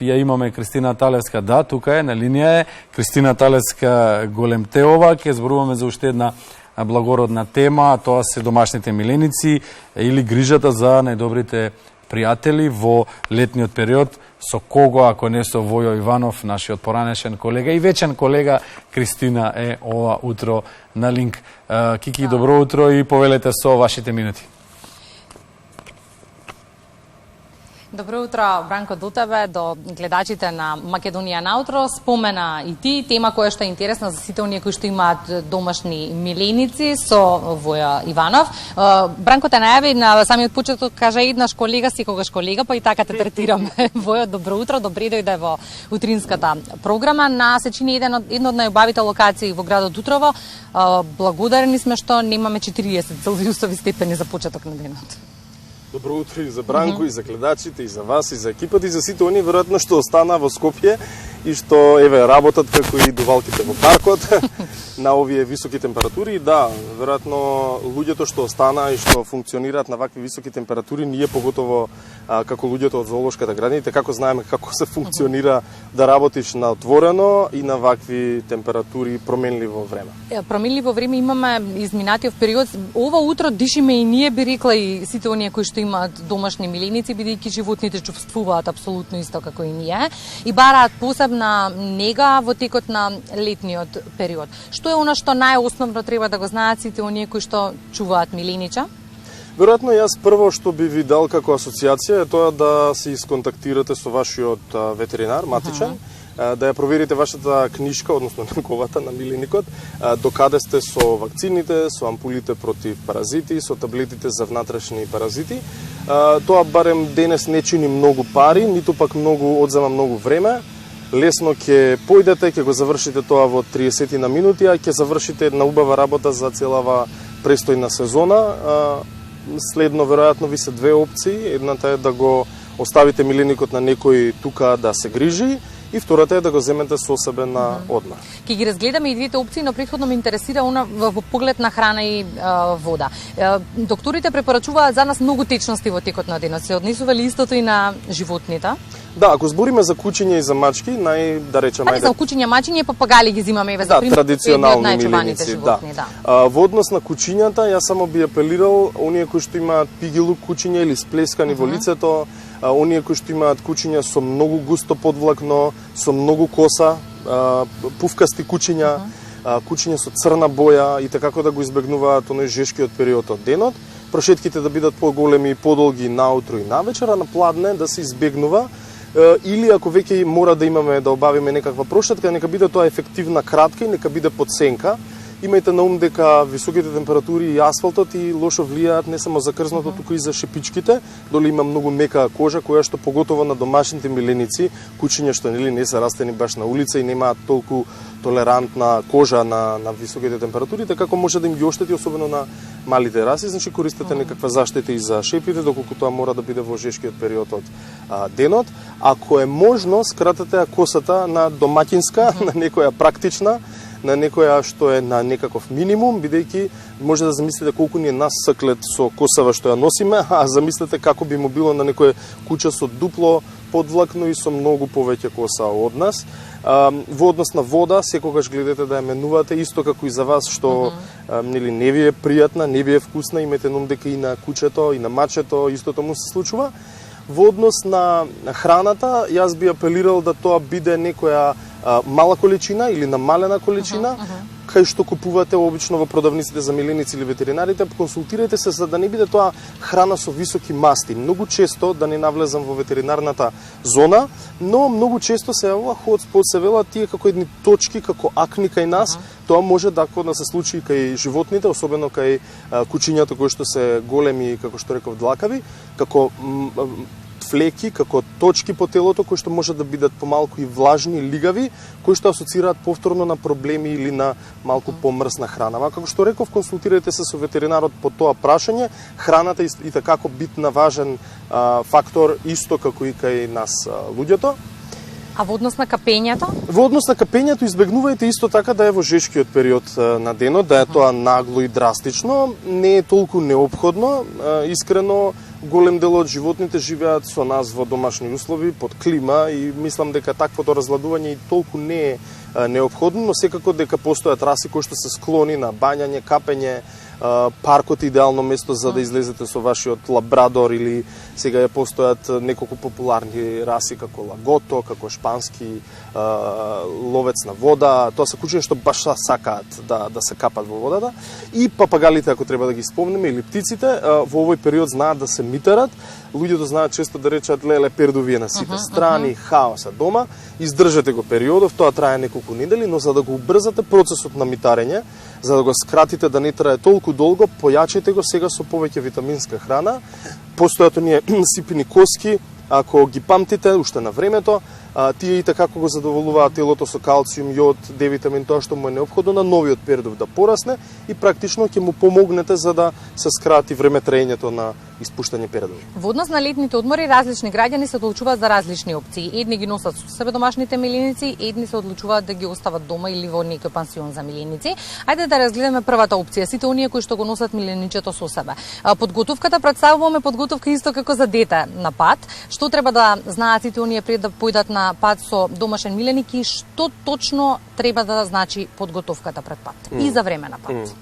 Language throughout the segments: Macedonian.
Ја имаме Кристина Талевска, да, тука е, на линија е. Кристина Талевска Големтеова, ќе зборуваме за уште една благородна тема, тоа се домашните миленици или грижата за најдобрите пријатели во летниот период. Со кого, ако не со Војо Иванов, нашиот поранешен колега и вечен колега, Кристина е ова утро на линк. Кики, добро утро и повелете со вашите минути. Добро утро, Бранко, до тебе, до гледачите на Македонија наутро. Спомена и ти тема која што е интересна за сите оние кои што имаат домашни миленици со Воја Иванов. Бранко те најави на самиот почеток, кажа еднаш колега, секогаш колега, па и така те третираме. Воја, добро утро, добре дојде во утринската програма. Се чини една од најубавите локации во градот Утрово. Благодарни сме што немаме 40 целзиусови степени за почеток на денот. Добро утро и за Бранко, и за гледачите, и за вас, и за екипата, и за сите они веројатно што останаа во Скопје и што еве работат како и дувалките во паркот на овие високи температури. Да, веројатно луѓето што останаа и што функционираат на вакви високи температури, ние поготово како луѓето од зоолошката градина, како знаеме како се функционира да работиш на отворено и на вакви температури променливо време. Променливо време имаме изминатиот период. Ова утро дишиме и ние, би рекла, и сите оние кои што имаат домашни миленици, бидејќи животните чувствуваат апсолутно исто како и ние и бараат посебна нега во текот на летниот период. Што е она што најосновно треба да го знаат сите оние кои што чуваат миленича? Веројатно, јас прво што би ви дал како асоциација е тоа да се исконтактирате со вашиот ветеринар, матичен, да ја проверите вашата книшка, односно неговата на миленикот, докаде сте со вакцините, со ампулите против паразити, со таблетите за внатрешни паразити. Тоа барем денес не чини многу пари, ниту пак многу одзема многу време. Лесно ќе појдете, ќе го завршите тоа во 30 на минути, а ќе завршите една убава работа за целава престојна сезона. Следно, веројатно, ви се две опции. Едната е да го оставите миленикот на некој тука да се грижи, и втората е да го земете со себе на одмор. Ќе ги разгледаме и двете опции, но претходно ме интересира она во поглед на храна и вода. Докторите препорачуваат за нас многу течности во текот на денот. Се однесува ли истото и на животните? Да, ако збориме за кучиња и за мачки, да речеме... За кучиња, мачиња и папагали ги зимаме, еве, за пример, традиционални миленици, животни, да. Во однос на кучињата, јас само би апелирал оние кои што имаат пигилук кучиња или сплескани во лицето, оние кои што имаат кучиња со многу густо подвлакно, со многу коса, пуфкасти кучиња, кучиња со црна боја и така да го избегнуваат оној жешкиот период од денот, прошетките да бидат поголеми и подолги наутро и навечера, на пладне да се избегнува, или ако веќе мора да имаме да обавиме некаква прошетка, нека биде тоа ефективна кратка и нека биде под сенка. Имајте на ум дека високите температури и асфалтот и лошо влијаат не само за крзното, туку и за шипичките. Доли има многу мека кожа која што поготово на домашните миленици, кучиња што не се растени баш на улица и немаат толку толерантна кожа на високите температури, така како може да им ги оштети, особено на малите раси, значи користете некаква заштита и за шепите, доколку тоа мора да биде во жешкиот период од денот. Ако е можно, скратете косата на домаќинска, на некоја практична, на некоја што е на некаков минимум, бидејќи може да замислите колку ни е нас саклет со косава што ја носиме, а замислете како би му било на некое куче со дупло подвлакно и со многу повеќе коса од нас. Во однос на вода, секогаш гледате да ја менувате, исто како и за вас, што не ви е пријатна, не ви е вкусна, имате на ум дека и на кучето, и на мачето, истото му се случува. Во однос на храната, јас би апелирал да тоа биде некоја мала количина или намалена количина, кај што купувате обично во продавниците за миленици или ветеринарите, консултирајте се за да не биде тоа храна со високи масти. Многу често, да не навлезам во ветеринарната зона, но многу често се јавува хотспот, се велат тие како едни точки, како акни кај нас, тоа може да се случи кај животните, особено кај кучињата кои што се големи, како што реков, длакави, како флеки, како точки по телото, кои што може да бидат помалку и влажни, лигави, кои што асоцираат повторно на проблеми или на малку помрсна храна. Ама како што реков, консултирајте се со ветеринарот по тоа прашање. Храната и такако битна, важен фактор, исто како и кај нас луѓето. А во однос на капењето? Во однос на капењето избегнувајте исто така да е во жешкиот период на денот, да е тоа нагло и драстично, не е толку неопходно, искрено голем дел од животните живеат со нас во домашни услови, под клима и мислам дека таквото разгладување и толку не е неопходно, но секако дека постојат раси кои што се склони на бањање, капење, паркот е идеално место за да излезете со вашиот лабрадор или сега постојат неколку популарни раси како лагото, како шпански ловец на вода. Тоа се кучиња што баш сакаат да се капат во водата. И папагалите, ако треба да ги спомнеме, или птиците, во овој период знаат да се митарат. Луѓето знаат често да речат леле пердувие на сите страни, хаоса дома. Издржете го периодов, тоа трае неколку недели, но за да го убрзате процесот на митарење, за да го скратите да не трае толку долго, појачете го сега со повеќе витаминска храна. Постојат оние сипини коски, ако ги памтите уште на времето, тие и така го задоволуваат телото со калциум, јод, D-витамин, тоа што му е неопходно на новиот пердов да порасне и практично ќе му помогнете за да се скрати време траењето на испуштање пердови. Во однос на летните одмори, различни граѓани се одлучуваат за различни опции. Едни ги носат со себе домашните миленици, едни се одлучуваат да ги остават дома или во некој пансион за миленици. Ајде да разгледаме првата опција, сите оние кои што го носат миленичето со себе. Подготовката представуваме подготовка исто како за дете на пат. Што треба да знаат сите оние пред да појдат на пат со домашен миленик и што точно треба да значи подготовката пред пат и за време на пат?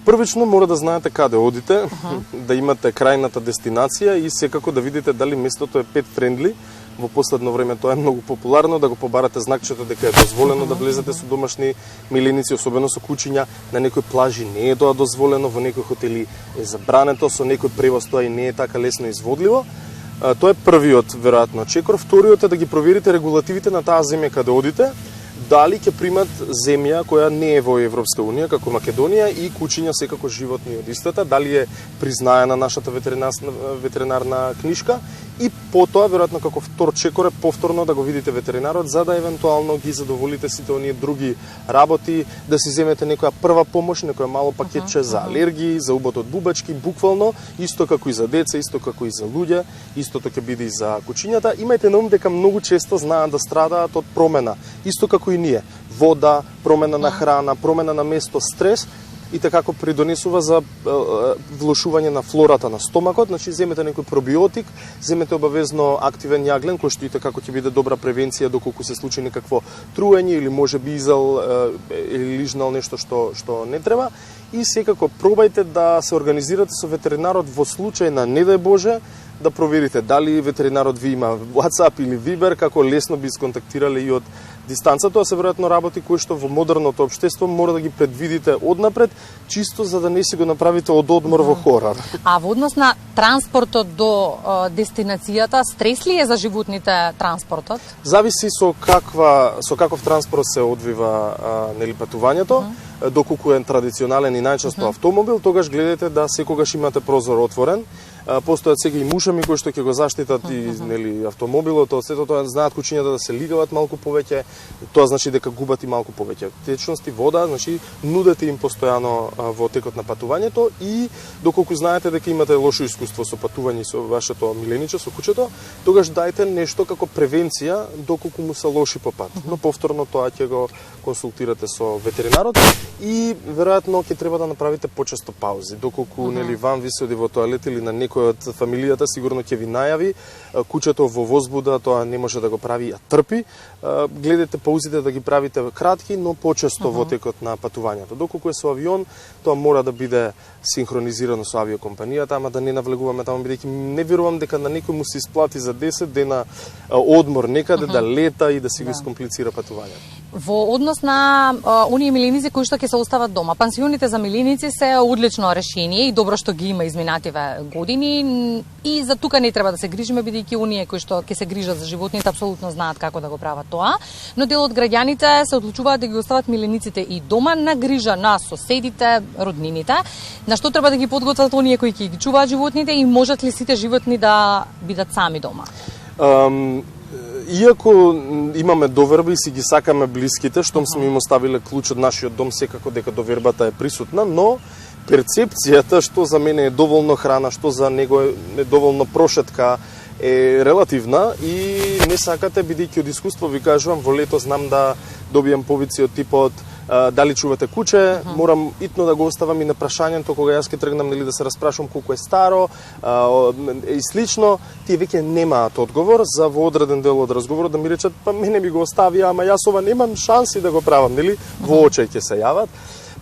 Првично мора да знаете каде одите, да имате крајната дестинација и секако да видите дали местото е pet friendly. Во последно време тоа е многу популарно, да го побарате знакчето дека е дозволено да влезете со домашни миленици, особено со кучиња. На некои плажи не е тоа дозволено, во некои хотели е забрането, со некој превоз тоа и не е така лесно изводливо. Тоа е првиот, веројатно, чекор. Вториот е да ги проверите регулативите на таа земја каде одите, дали ќе примат земја која не е во Европска унија, како Македонија, и кучиња секако животни од истата, дали е признаена нашата ветеринарна книшка, и потоа, веројатно како втор чекор, е повторно да го видите ветеринарот, за да евентуално ги задоволите сите оние други работи, да си земете некоја прва помош, некоја мало пакетче за алергии, за убот од бубачки, буквално, исто како и за деца, исто како и за луѓе, истото ќе биде и за кучињата. Имајте на ум дека многу често знаат да страдаат од промена, исто како и ние. Вода, промена на храна, промена на место, стрес, и така придонесува за влошување на флората на стомакот. Значи, земете некој пробиотик, земете обавезно активен јаглен, кој што и така ќе биде добра превенција доколку се случи некакво труење или може би изал или лижнал нешто што не треба. И секако пробајте да се организирате со ветеринарот во случај на не дај Боже, да проверите дали ветеринарот ви има WhatsApp или Viber, како лесно би сконтактирале и од дистанца. Тоа се веројатно работи кои што во модерното општество мора да ги предвидите однапред, чисто за да не си го направите од одмор во хорор. А во однос на транспортот до дестинацијата, стрес ли е за животните транспортот? Зависи со каков транспорт се одвива нели патувањето. Доколку е традиционален и најчесто автомобил, тогаш гледате да секогаш имате прозор отворен. Постојат сега и мушами кои што ќе го заштитат и нели автомобилот, сето тоа знаат кучињата да се лигават малку повеќе, тоа значи дека губат и малку повеќе течност и вода, значи нудете им постојано во текот на патувањето. И доколку знаете дека имате лошо искуство со патување со вашето милениче, со кучето, тогаш дајте нешто како превенција доколку му се лоши по пат. Но повторно тоа ќе го консултирате со ветеринарот и веројатно ќе треба да направите почесто паузи. Доколку нели вам ви се оди во тоалет или на некој од фамилијата сигурно ќе ви најави, кучето во возбуда тоа не може да го прави, а трпи. Гледате паузите да ги правите кратки, но почесто во текот на патувањето. Доколку е со авион, тоа мора да биде синхронизирано со авиокомпанијата, ама да не навлегуваме таму, бидејќи не верувам дека на некој му се исплати за 10 дена одмор некаде да лета и да си го искомплицира патувањето. Во однос на оние миленици кои што ќе се остават дома, пансионите за миленици се одлично решение и добро што ги има изминативе години, и за тука не треба да се грижиме, бидејќи оние кои што ќе се грижат за животните апсолутно знаат како да го прават тоа, но дел од граѓаните се одлучуваат да ги остават милениците и дома на грижа на соседите, роднините. На што треба да ги подготват оние кои ќе ги чуваат животните и можат ли сите животни да бидат сами дома? Иако имаме доверба и си ги сакаме блиските, штом сме им оставиле клуч од нашиот дом, секако дека довербата е присутна, но перцепцијата што за мене е доволно храна, што за него е доволно прошетка, е релативна и не сакате, бидејќи од искуство ви кажувам, во лето знам да добијам повици од типот дали чувате куче, морам итно да го оставам и на прашањето кога јас ќе тргнам нели да се распрашувам колку е старо и слично, тие веќе немаат одговор за во одреден дел од разговорот да ми речат па мене ми го оставија, ама јас ова немам шанси да го правам, нели? Во очај ќе се јават.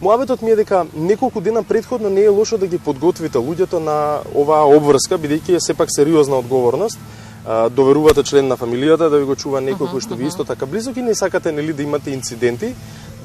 Муабетот ми е дека неколку дена претходно не е лошо да ги подготвите луѓето на оваа обврска, бидејќи е сепак сериозна одговорност. Доверувате член на фамилијата да ви го чува некој кој што ви исто така близок и не сакате нели да имате инциденти.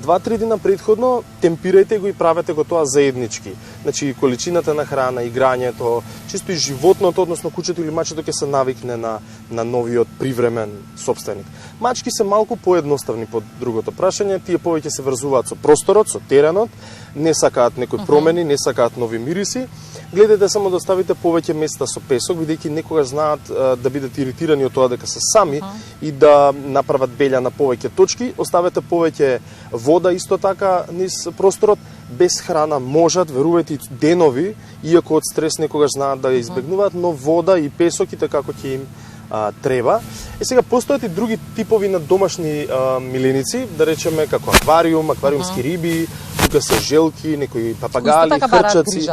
2-3 дена претходно темпирајте го и правете го тоа заеднички. Значи количината на храна, играњето, чисто и животното, односно кучето или мачето ќе се навикне на новиот привремен сопственик. Мачки се малку поедноставни под другото прашање, тие повеќе се врзуваат со просторот, со теренот, не сакаат некои промени, не сакаат нови мириси. Гледате само да ставите повеќе места со песок, бидејќи некогаш знаат да бидат иритирани од тоа дека се сами и да направат белја на повеќе точки. Оставете повеќе вода исто така низ просторот, без храна можат, верувајте, денови, иако од стрес некогаш знаат да ја избегнуваат, но вода и песок и така како ќе им треба. Сега постојат и други типови на домашни миленици, да речеме како аквариум, аквариумски риби, тука се желки, некои папагали, хрчаци,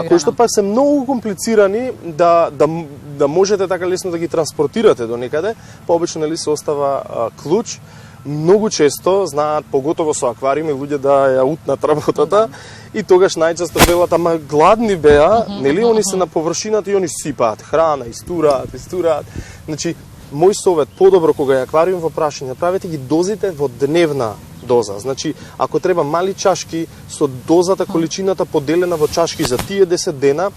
кои што пак се многу комплицирани да можете така лесно да ги транспортирате до некаде, пообично нели се остава клуч. Многу често знаат, поготово со аквариуми, луѓе да ја утнат работата и тогаш најчесто велат, ама гладни беа, нели, они се на површината и они сипаат храна, истураат. Значи, мој совет, подобро кога е аквариум во прашање, правете ги дозите во дневна доза. Значи, ако треба мали чашки со дозата, количината поделена во чашки за тие 10 дена,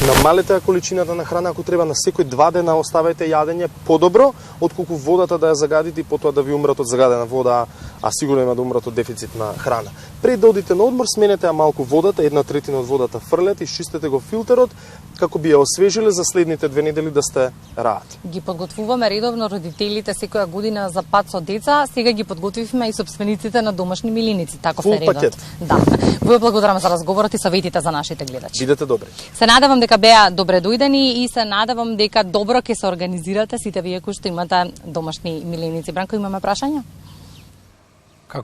намалете количината на храна, ако треба на секој 2 дена оставете јадење подобро, отколку водата да ја загадите и потоа да ви умрат од загадена вода, а сигурно има да умрат од дефицит на храна. Пред да одите на одмор, сменете ја малку водата, 1/3 од водата фрлете, изчистете го филтерот, како би ја освежиле за следните 2 недели да сте раат. Ги подготвуваме редовно родителите секоја година за пат со деца, сега ги подготвивме и сопствениците на домашни милиници, таков е редот. Да. Ве благодарам за разговорот и советите за нашите гледачи. Бидете добри. Се надевам дека беа добре дојдени и се надевам дека добро ќе се организирате сите вие кои што имате домашни миленици. Бранко, имаме прашања?